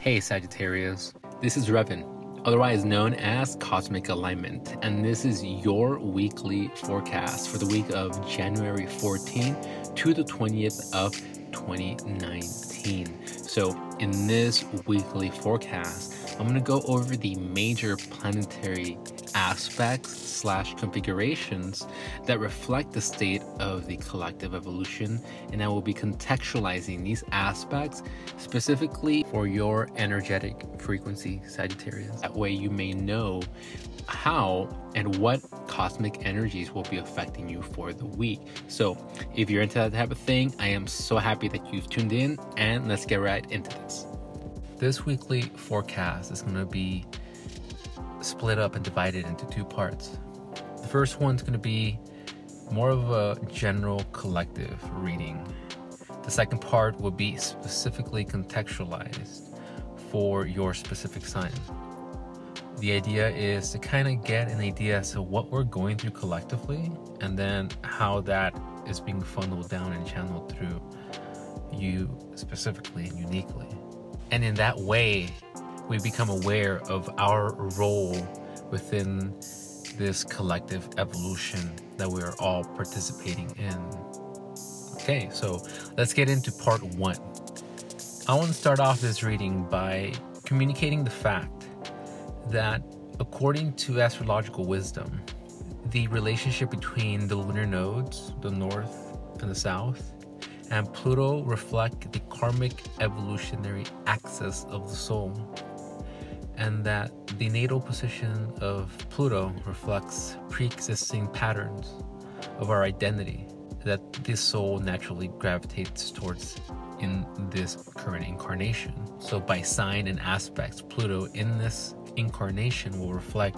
Hey Sagittarius, this is Revan, otherwise known as Cosmic Alignment, and this is your weekly forecast for the week of January 14th to the 20th of 2019. So in this weekly forecast, I'm going to go over the major planetary aspects / configurations that reflect the state of the collective evolution, and I will be contextualizing these aspects specifically for your energetic frequency, Sagittarius. That way you may know how and what cosmic energies will be affecting you for the week. So if you're into that type of thing, I am so happy that you've tuned in, and let's get right into this. This weekly forecast is going to be split up and divided into two parts. The first one's going to be more of a general collective reading. The second part will be specifically contextualized for your specific sign. The idea is to kind of get an idea as to what we're going through collectively, and then how that is being funneled down and channeled through you specifically and uniquely. And in that way, we become aware of our role within this collective evolution that we are all participating in. Okay, so let's get into part one. I want to start off this reading by communicating the fact that according to astrological wisdom, the relationship between the lunar nodes, the north and the south, and Pluto reflect the karmic evolutionary axis of the soul, and that the natal position of Pluto reflects pre-existing patterns of our identity that this soul naturally gravitates towards in this current incarnation. So by sign and aspects, Pluto in this incarnation will reflect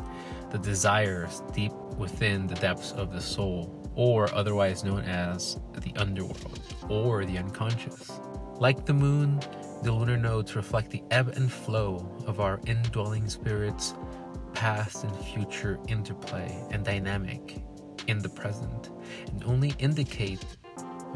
the desires deep within the depths of the soul, or otherwise known as the underworld or the unconscious. Like the moon, the lunar nodes reflect the ebb and flow of our indwelling spirits, past and future interplay and dynamic in the present, and only indicate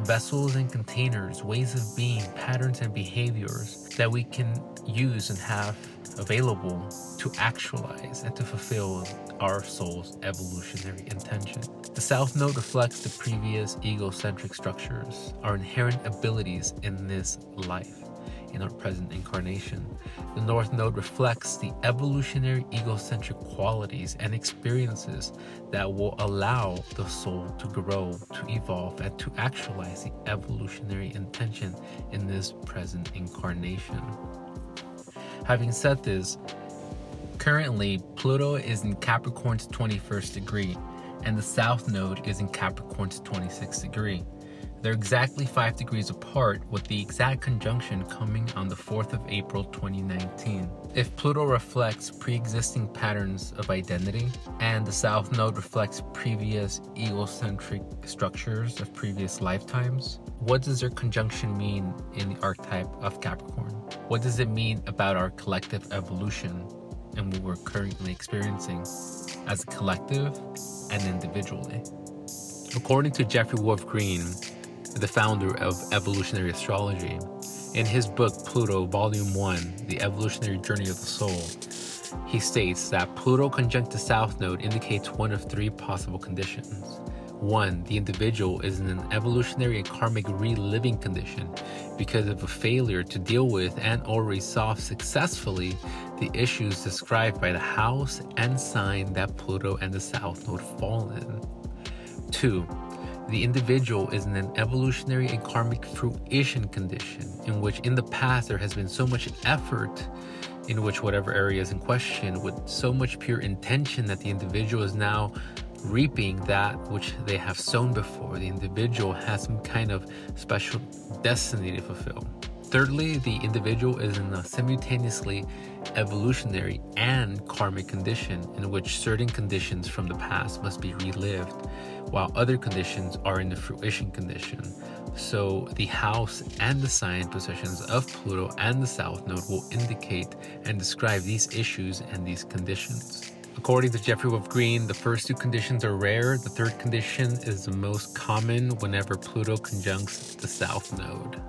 vessels and containers, ways of being, patterns and behaviors that we can use and have available to actualize and to fulfill our soul's evolutionary intention. The South Node reflects the previous egocentric structures, our inherent abilities in this life, in our present incarnation. The North Node reflects the evolutionary egocentric qualities and experiences that will allow the soul to grow, to evolve, and to actualize the evolutionary intention in this present incarnation. Having said this, currently Pluto is in Capricorn's 21st degree, and the South Node is in Capricorn's 26th degree. They're exactly 5 degrees apart, with the exact conjunction coming on the 4th of April 2019. If Pluto reflects pre-existing patterns of identity, and the South Node reflects previous egocentric structures of previous lifetimes, what does their conjunction mean in the archetype of Capricorn? What does it mean about our collective evolution and what we're currently experiencing as a collective and individually? According to Jeffrey Wolf Green, the founder of Evolutionary Astrology, in his book Pluto Volume 1, The Evolutionary Journey of the Soul, he states that Pluto conjunct the South Node indicates one of three possible conditions. 1. The individual is in an evolutionary and karmic reliving condition because of a failure to deal with and or resolve successfully the issues described by the house and sign that Pluto and the South Node fall in. 2. The individual is in an evolutionary and karmic fruition condition in which in the past there has been so much effort in which whatever area is in question with so much pure intention that the individual is now reaping that which they have sown before. The individual has some kind of special destiny to fulfill. Thirdly, the individual is in a simultaneously evolutionary and karmic condition in which certain conditions from the past must be relived, while other conditions are in the fruition condition. So the house and the sign positions of Pluto and the South Node will indicate and describe these issues and these conditions. According to Jeffrey Wolf Green, the first two conditions are rare. The third condition is the most common whenever Pluto conjuncts the South Node.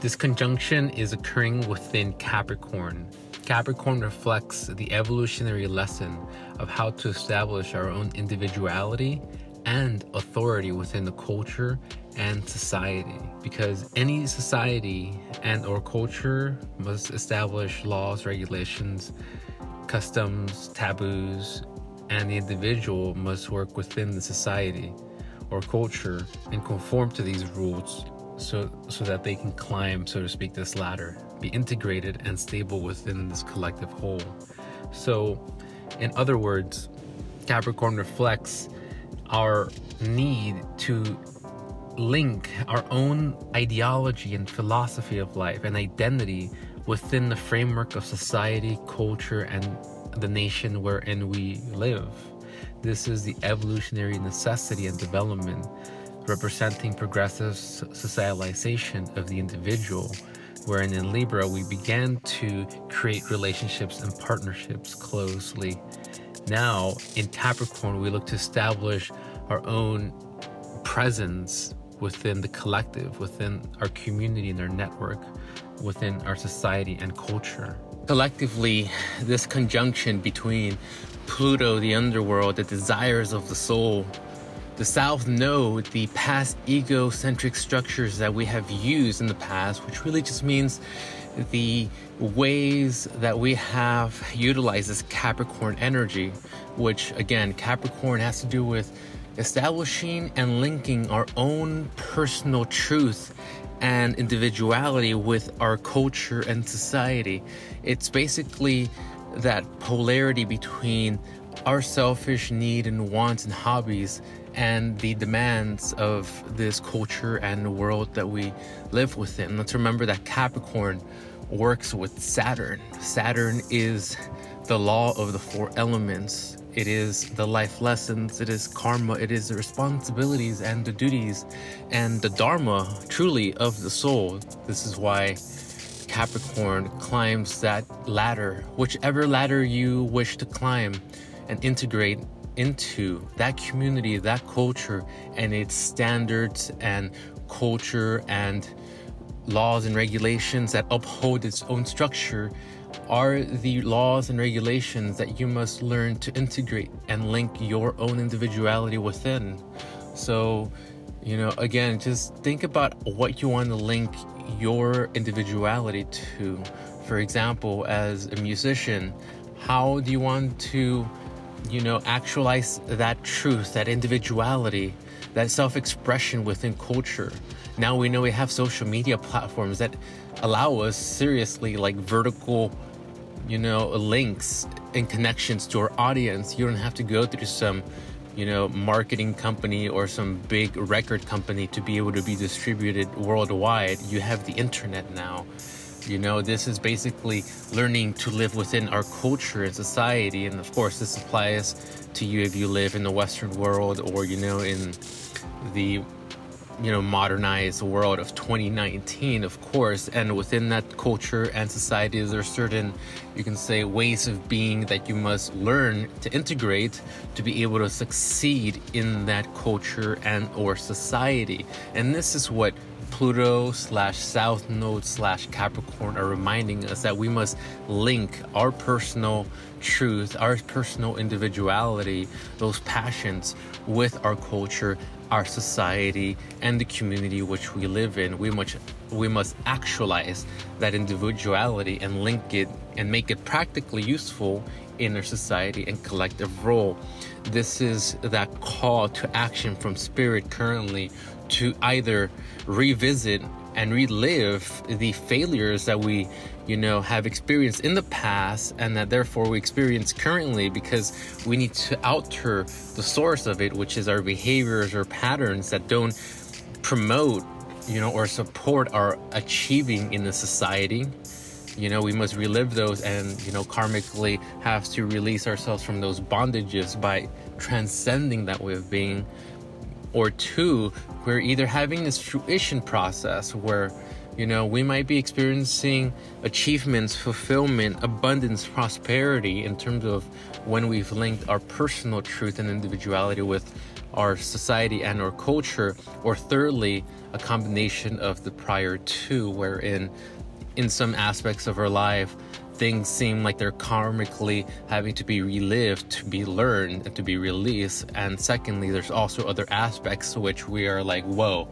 This conjunction is occurring within Capricorn. Capricorn reflects the evolutionary lesson of how to establish our own individuality and authority within the culture and society, because any society and or culture must establish laws, regulations, customs, taboos, and the individual must work within the society or culture and conform to these rules so that they can climb, so to speak, this ladder, be integrated and stable within this collective whole. So in other words, Capricorn reflects our need to link our own ideology and philosophy of life and identity within the framework of society, culture, and the nation wherein we live. This is the evolutionary necessity and development, representing progressive socialization of the individual, wherein in Libra we began to create relationships and partnerships closely. Now in Capricorn we look to establish our own presence within the collective, within our community and our network, within our society and culture. Collectively, this conjunction between Pluto, the underworld, the desires of the soul, the South Node, the past egocentric structures that we have used in the past, which really just means the ways that we have utilized this Capricorn energy, which again, Capricorn has to do with establishing and linking our own personal truth and individuality with our culture and society. It's basically that polarity between our selfish need and wants and hobbies and the demands of this culture and the world that we live within. Let's remember that Capricorn works with Saturn. Saturn is the law of the four elements. It is the life lessons, it is karma, it is the responsibilities and the duties and the dharma, truly, of the soul. This is why Capricorn climbs that ladder, whichever ladder you wish to climb, and integrate into that community, that culture, and its standards and culture and laws and regulations that uphold its own structure are the laws and regulations that you must learn to integrate and link your own individuality within. So, again, just think about what you want to link your individuality to. For example, as a musician, how do you want to actualize that truth, that individuality, that self-expression within culture? Now we know we have social media platforms that allow us seriously like vertical, links and connections to our audience. You don't have to go through some, marketing company or some big record company to be able to be distributed worldwide. You have the internet now. This is basically learning to live within our culture and society. And of course, this applies to you if you live in the Western world or, in the, modernized world of 2019, of course. And within that culture and society, there are certain, you can say, ways of being that you must learn to integrate to be able to succeed in that culture and or society. And this is what Pluto / South Node / Capricorn are reminding us, that we must link our personal truth, our personal individuality, those passions with our culture, our society, and the community which we live in. We must actualize that individuality and link it and make it practically useful in our society and collective role. This is that call to action from spirit currently to either revisit and relive the failures that we, have experienced in the past and that therefore we experience currently, because we need to alter the source of it, which is our behaviors or patterns that don't promote, or support our achieving in the society. We must relive those and, karmically have to release ourselves from those bondages by transcending that way of being. Or two, we're either having this fruition process where, we might be experiencing achievements, fulfillment, abundance, prosperity in terms of when we've linked our personal truth and individuality with our society and our culture, or thirdly, a combination of the prior two, wherein in some aspects of our life, things seem like they're karmically having to be relived, to be learned, and to be released. And secondly, there's also other aspects to which we are like, whoa,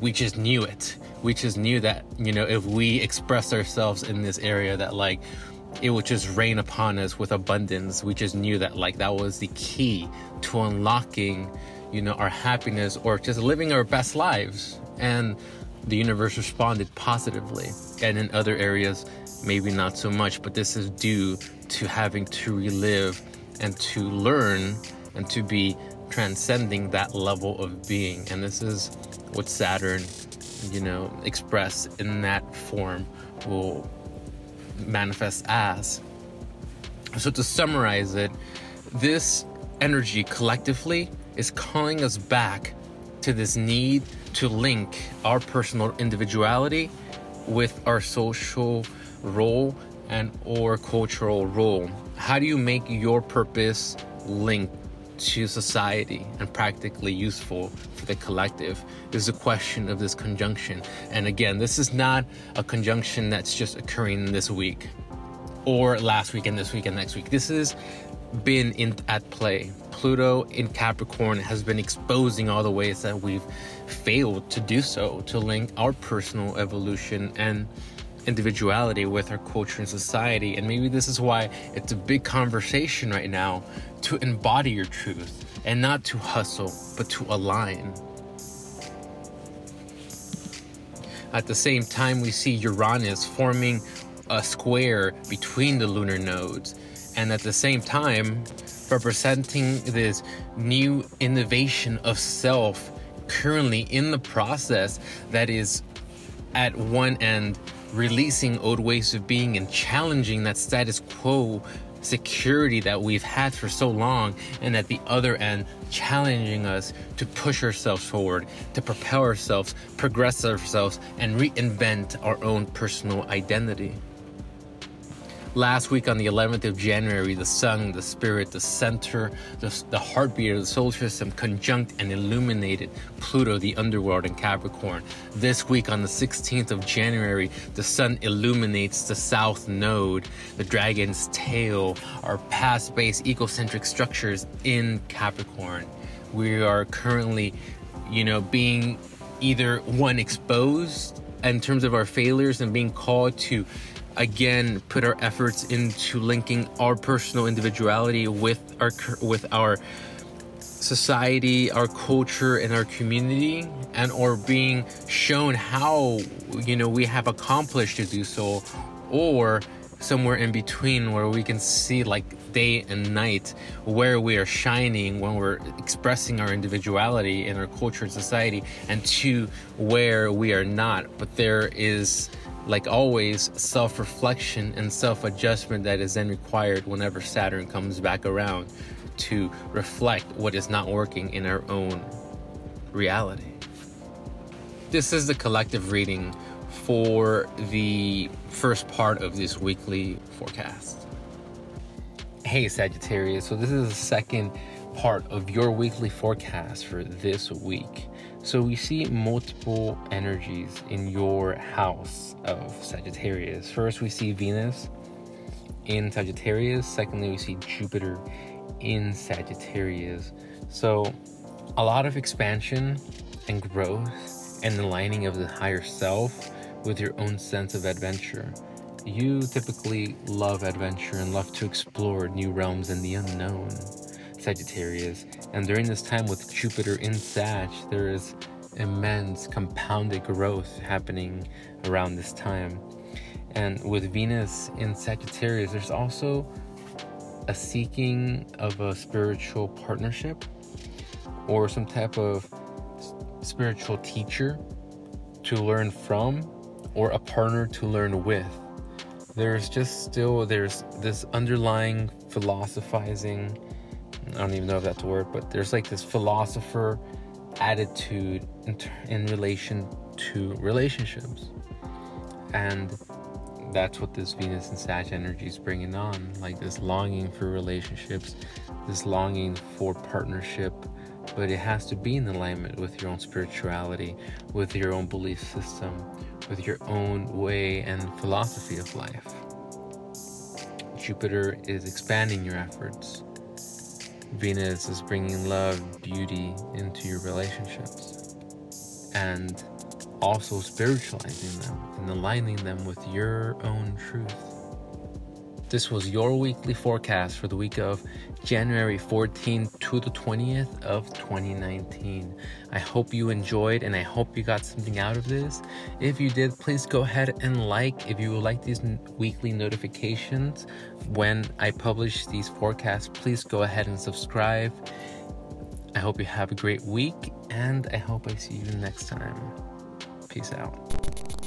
we just knew it. We just knew that, you know, if we express ourselves in this area, that like it would just rain upon us with abundance. We just knew that like that was the key to unlocking, you know, our happiness or just living our best lives. And the universe responded positively. And in other areas, maybe not so much, but this is due to having to relive and to learn and to be transcending that level of being. And this is what Saturn, you know, expressed in that form will manifest as. So to summarize it, this energy collectively is calling us back to this need to link our personal individuality with our social role and or cultural role. How do you make your purpose link to society and practically useful for the collective is the question of this conjunction. And again, this is not a conjunction that's just occurring this week or last week and this week and next week. This has been at play. Pluto in Capricorn has been exposing all the ways that we've failed to do so, to link our personal evolution and individuality with our culture and society. And maybe this is why it's a big conversation right now to embody your truth and not to hustle, but to align. At the same time, we see Uranus forming a square between the lunar nodes, and at the same time representing this new innovation of self currently in the process that is at one end releasing old ways of being and challenging that status quo security that we've had for so long, and at the other end challenging us to push ourselves forward, to propel ourselves, progress ourselves, and reinvent our own personal identity. Last week on the 11th of January, the sun, the spirit, the center, the heartbeat of the solar system conjunct and illuminated Pluto, the underworld, in Capricorn. This week on the 16th of January, the sun illuminates the south node, the dragon's tail, our past-based egocentric structures in Capricorn. We are currently, being either one, exposed in terms of our failures and being called to again put our efforts into linking our personal individuality with our society, our culture, and our community, and or being shown how we have accomplished to do so, or somewhere in between where we can see like day and night where we are shining when we're expressing our individuality in our culture and society, and to where we are not. But there is, like always, self-reflection and self-adjustment that is then required whenever Saturn comes back around to reflect what is not working in our own reality. This is the collective reading for the first part of this weekly forecast. Hey Sagittarius, so this is the second part of your weekly forecast for this week. So we see multiple energies in your house of Sagittarius. First, we see Venus in Sagittarius. Secondly, we see Jupiter in Sagittarius. So a lot of expansion and growth and aligning of the higher self with your own sense of adventure. You typically love adventure and love to explore new realms and the unknown, Sagittarius. And during this time with Jupiter in Sag, there is immense compounded growth happening around this time. And with Venus in Sagittarius, there's also a seeking of a spiritual partnership or some type of spiritual teacher to learn from, or a partner to learn with. There's this underlying philosophizing, I don't even know if that's a word, but there's like this philosopher attitude in relation to relationships. And that's what this Venus and Sag energy is bringing on, like this longing for relationships, this longing for partnership, but it has to be in alignment with your own spirituality, with your own belief system, with your own way and philosophy of life. Jupiter is expanding your efforts. Venus is bringing love, beauty into your relationships, and also spiritualizing them and aligning them with your own truth. This was your weekly forecast for the week of January 14th to the 20th of 2019. I hope you enjoyed, and I hope you got something out of this. If you did, please go ahead and like. If you would like these weekly notifications when I publish these forecasts, please go ahead and subscribe. I hope you have a great week, and I hope I see you next time. Peace out.